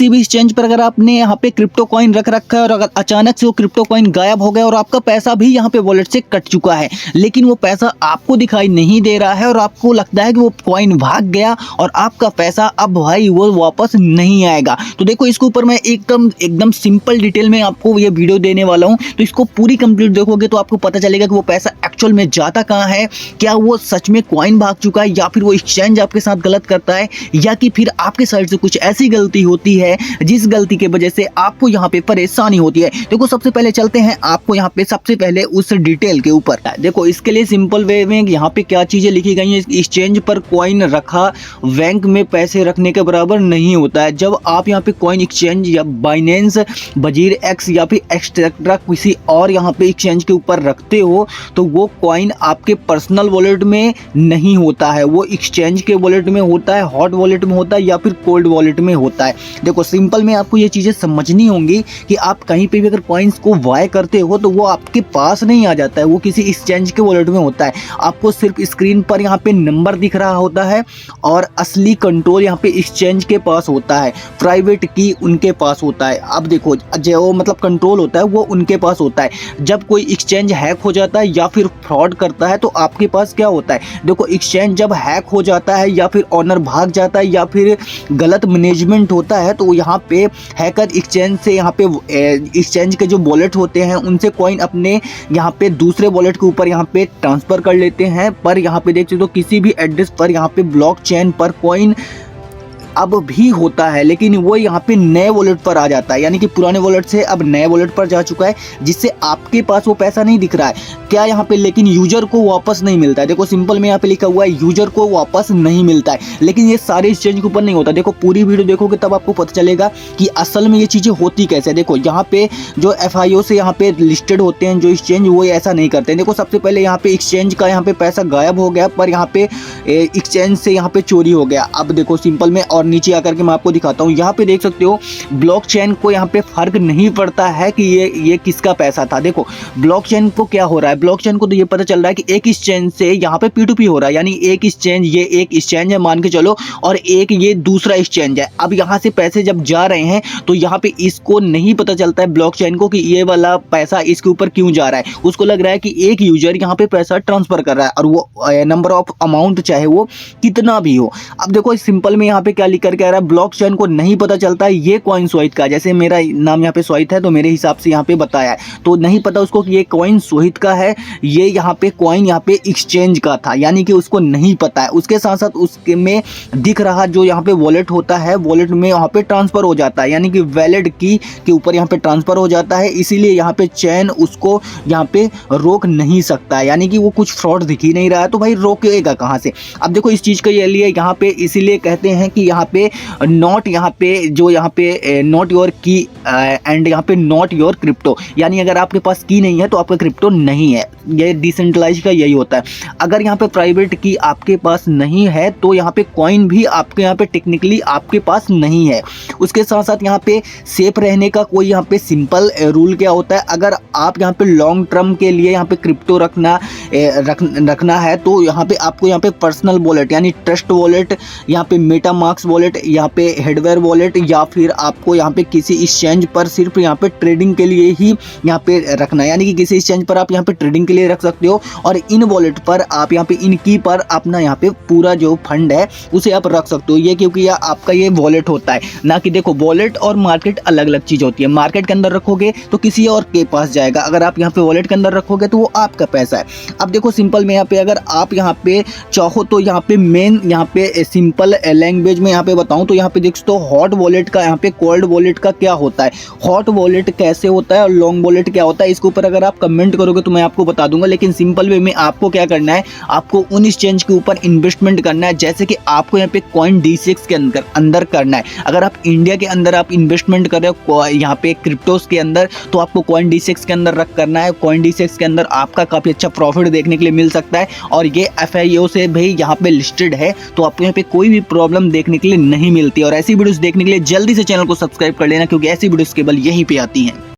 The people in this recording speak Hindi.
किसी भी एक्सचेंज पर अगर आपने यहाँ पे क्रिप्टो कॉइन रख रखा है और अगर अचानक से वो क्रिप्टो कॉइन गायब हो गया और आपका पैसा भी यहाँ पे वॉलेट से कट चुका है, लेकिन वो पैसा आपको दिखाई नहीं दे रहा है और आपको लगता है कि वो कॉइन भाग गया और आपका पैसा अब भाई वो वापस नहीं आएगा। तो देखो इसके ऊपर मैं एकदम सिंपल डिटेल में आपको ये वीडियो देने वाला हूँ, तो इसको पूरी कंप्लीट देखोगे तो आपको पता चलेगा कि वो पैसा एक्चुअल में जाता कहाँ है, क्या वो सच में कॉइन भाग चुका है या फिर वो एक्सचेंज आपके साथ गलत करता है या कि फिर आपके साइड से कुछ ऐसी गलती होती है जिस गलती की वजह से आपको यहाँ पे परेशानी होती है। देखो सबसे पहले चलते हैं आपको यहाँ पे सबसे पहले उस डिटेल के ऊपर। देखो इसके लिए सिंपल वे में यहाँ पे क्या चीजें लिखी गई हैं। एक्सचेंज पर कॉइन रखा बैंक में पैसे रखने के बराबर नहीं होता है। जब आप यहाँ पे कॉइन एक्सचेंज या बाइनेंस, बजीर एक्स या फिर एक्स्ट्रा किसी और यहाँ पे एक्सचेंज के ऊपर रखते हो तो वो कॉइन आपके पर्सनल वॉलेट में नहीं होता है, वो एक्सचेंज के वॉलेट में होता है, हॉट वॉलेट में होता है या फिर कोल्ड वॉलेट में होता है। देखो सिंपल में आपको ये चीज़ें समझनी होंगी कि आप कहीं पे भी अगर कॉइन्स को वाई करते हो तो वो आपके पास नहीं आ जाता है, वो किसी एक्सचेंज के वॉलेट में होता है। आपको सिर्फ स्क्रीन पर यहाँ पे नंबर दिख रहा होता है और असली कंट्रोल यहाँ पे एक्सचेंज के पास होता है, प्राइवेट की उनके पास होता है। अब देखो जो मतलब कंट्रोल होता है वो उनके पास होता है। जब कोई एक्सचेंज हैक हो जाता है या फिर फ्रॉड करता है तो आपके पास क्या होता है। देखो एक्सचेंज जब हैक हो जाता है या फिर ऑनर भाग जाता है या फिर गलत मैनेजमेंट होता है तो यहाँ पे हैकर एक्सचेंज से यहाँ पे एक्सचेंज के जो वॉलेट होते हैं उनसे कॉइन अपने यहाँ पे दूसरे वॉलेट के ऊपर यहाँ पे ट्रांसफर कर लेते हैं। पर यहाँ पे देख सकते हो किसी भी एड्रेस पर यहाँ पे ब्लॉकचेन पर कॉइन अब भी होता है, लेकिन वो यहाँ पे नए वॉलेट पर आ जाता है, यानी कि पुराने वॉलेट से अब नए वॉलेट पर जा चुका है जिससे आपके पास वो पैसा नहीं दिख रहा है क्या यहाँ पे, लेकिन यूजर को वापस नहीं मिलता है। देखो सिंपल में यहाँ पे लिखा हुआ है यूजर को वापस नहीं मिलता है, लेकिन ये सारे एक्सचेंज के ऊपर नहीं होता। देखो पूरी वीडियो देखोगे तब आपको पता चलेगा कि असल में ये चीज़ें होती कैसे। देखो यहाँ पे जो FIO से यहाँ पे लिस्टेड होते हैं जो एक्सचेंज वो ऐसा नहीं करते हैं। देखो सबसे पहले यहाँ पे एक्सचेंज का यहाँ पे पैसा गायब हो गया पर यहाँ पे एक्सचेंज से यहाँ पे चोरी हो गया। अब देखो सिंपल में और नीचे आकर के मैं आपको दिखाता हूँ, यहाँ पे देख सकते हो ब्लॉकचेन को यहाँ पे फर्क नहीं पड़ता है कि ये किसका पैसा था। देखो ब्लॉकचेन को क्या हो रहा है, ब्लॉकचेन को तो ये पता चल रहा है कि एक एक्सचेंज से यहाँ पे P2P हो रहा है, यानी एक एक्सचेंज, ये एक एक्सचेंज है मान के चलो और एक ये दूसरा एक्सचेंज है। अब यहाँ से पैसे जब जा रहे हैं तो यहाँ पे इसको नहीं पता चलता है ब्लॉकचेन को कि ये वाला पैसा इसके ऊपर क्यों जा रहा है। उसको लग रहा है कि एक यूजर यहाँ पे पैसा ट्रांसफर कर रहा है और वो नंबर ऑफ अमाउंट चाहे वो कितना भी हो। अब देखो सिंपल में यहाँ पे क्या लिख करके आ रहा है, ब्लॉकचेन को नहीं पता चलता है ये कॉइन सोहित का, जैसे मेरा नाम यहाँ पे सोहित है तो मेरे हिसाब से यहाँ पे बताया है, तो नहीं पता उसको कि ये कॉइन सोहित का है, ये यहाँ पे कॉइन यहाँ पे एक्सचेंज का था, यानी कि उसको नहीं पता है। उसके साथ साथ उसके में दिख रहा जो यहाँ पे वॉलेट होता है, वॉलेट में यहाँ पे ट्रांसफर हो जाता है, यानी कि वैलिड की के ऊपर यहाँ पे ट्रांसफर हो जाता है, इसीलिए यहाँ पे चैन उसको यहाँ पे रोक नहीं सकता है, यानी कि वो कुछ फ्रॉड दिख ही नहीं रहा है तो भाई रोकेगा कहाँ से। अब देखो इस चीज़ के लिए यहाँ पे इसीलिए कहते हैं कि यहाँ पे नॉट, यहाँ पे जो यहाँ पे नॉट योर की एंड यहाँ पे नॉट योर क्रिप्टो, यानी अगर आपके पास की नहीं है तो आपका क्रिप्टो नहीं है। ये डिसेंट्रलाइज का यही होता है। अगर यहाँ पे प्राइवेट की आपके पास नहीं है तो यहाँ पे कॉइन भी आपके यहाँ पे टेक्निकली आपके पास नहीं है। उसके साथ साथ यहाँ पे सेफ रहने का कोई यहाँ पे सिंपल रूल क्या होता है, अगर आप यहाँ पे लॉन्ग टर्म के लिए यहाँ पे क्रिप्टो रखना है तो यहाँ पे आपको यहाँ पे पर्सनल वॉलेट यानी ट्रस्ट वॉलेट, यहाँ पे मेटामास्क वॉलेट, यहाँ पे हेडवेयर वॉलेट या फिर आपको यहाँ पे किसी एक्सचेंज पर सिर्फ यहाँ पे ट्रेडिंग के लिए ही यहाँ पे रखना है, यानी कि किसी एक्सचेंज पर आप यहाँ पे ट्रेडिंग के लिए रख सकते हो और इन वॉलेट पर आप यहाँ पे इन की पर अपना यहाँ पे पूरा जो फंड है उसे आप रख सकते हो। ये क्योंकि आपका ये वॉलेट होता है ना, कि देखो वॉलेट और मार्केट अलग अलग चीज होती है। मार्केट के अंदर रखोगे तो किसी और के पास जाएगा, अगर आप यहाँ पे वॉलेट के अंदर रखोगे तो वो आपका पैसा है। अब देखो सिंपल में यहाँ पे अगर आप यहाँ पे चाहो तो यहाँ पे मेन यहाँ पे सिंपल लैंग्वेज में यहाँ पे बताऊं तो यहाँ पे देख सकते हो हॉट वॉलेट का, यहाँ पे कोल्ड वॉलेट का क्या होता है, हॉट वॉलेट कैसे होता है और लॉन्ग वॉलेट क्या होता है, इसके ऊपर अगर आप कमेंट करोगे तो मैं आपको बता दूंगा। लेकिन सिंपल वे में आपको क्या करना है, आपको उन एक्सचेंज के ऊपर इन्वेस्टमेंट करना है, जैसे कि आपको यहाँ पे कॉइन D6 के अंदर करना है। अगर आप इंडिया के अंदर आप इन्वेस्टमेंट कर रहे हो यहाँ पे क्रिप्टोस के अंदर तो आपको कॉइन D6 के अंदर रख करना है। कॉइन D6 के अंदर आपका काफी अच्छा प्रॉफिट देखने के लिए मिल सकता है और ये FIO से भाई यहाँ पे लिस्टेड है तो आपको यहाँ पे कोई भी प्रॉब्लम देखने के लिए नहीं मिलती। और ऐसी वीडियोस देखने के लिए जल्दी से चैनल को सब्सक्राइब कर लेना, क्योंकि ऐसी वीडियोस केवल यहीं पे आती हैं।